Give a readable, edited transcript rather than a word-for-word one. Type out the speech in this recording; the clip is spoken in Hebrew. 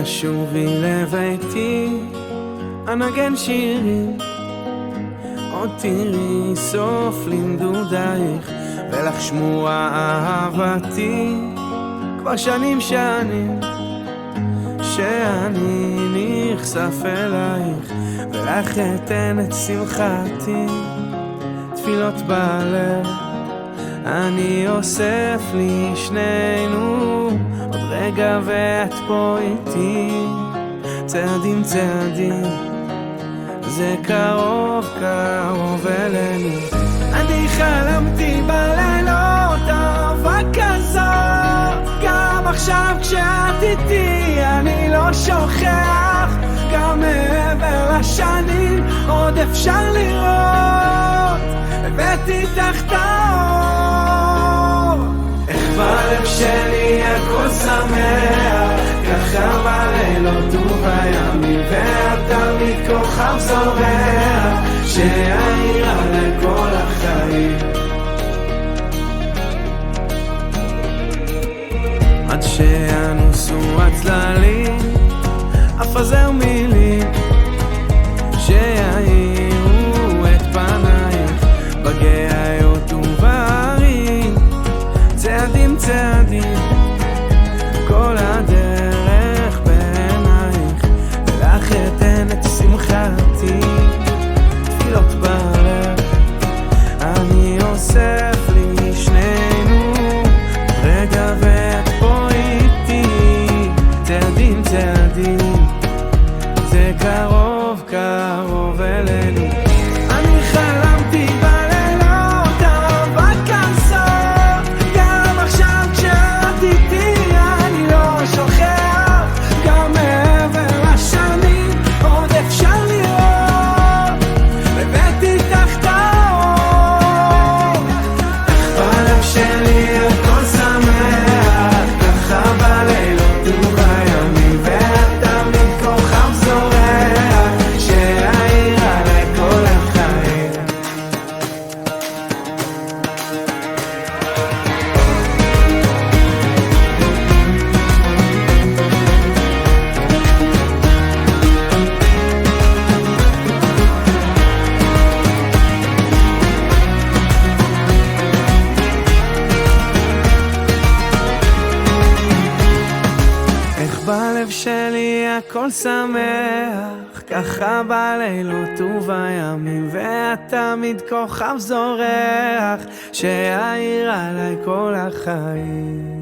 תשובי לביתי, אנגן שירים, עוד תראי סוף לנדודייך, ולך שמורה אהבתי, כבר שנים שאני נחשף אלייך, ולך אתן את שמחתי, תפילות בלב אני אוסף לי שנינו, עוד רגע ואת פה איתי, צעדים צעדים, זה קרוב קרוב אלינו. אני חלמתי בלילות אהבה כזאת, גם עכשיו כשאת איתי אני לא שוכח, גם מעבר לשנים עוד אפשר לראות, הבאתי תחת האור. איך בלב שלי הכל שמח, ככה בלילות ובימים, ואת תמיד כוכב זורח, שיאיר עלי כל החיים. עד שינוסו הצללים, אפזר מילים, שיאירו את פנייך בגאיות ובהרים, צעדים צעדים, כל הדרך בעינייך, ולך אתן את שמחתי, תפילות בלב אני אוסף לי שנינו, רגע ואת פה איתי, צעדים צעדים, זה קרוב קרוב אלינו. אני חלמתי בלילות אהבה כזאת, גם עכשיו כשאת איתי אני לא שוכח, גם מעבר לשנים עוד אפשר לראות, הבאתי תחת האור. איך בלב שלי הכל שמח, ככה בלילות ובימים, ואת תמיד כוכב זורח, שיאיר עלי כל החיים. איך בלב שלי הכל שמח, ככה בלילות ובימים, ואת תמיד כוכב זורח, שיאיר עלי כל החיים.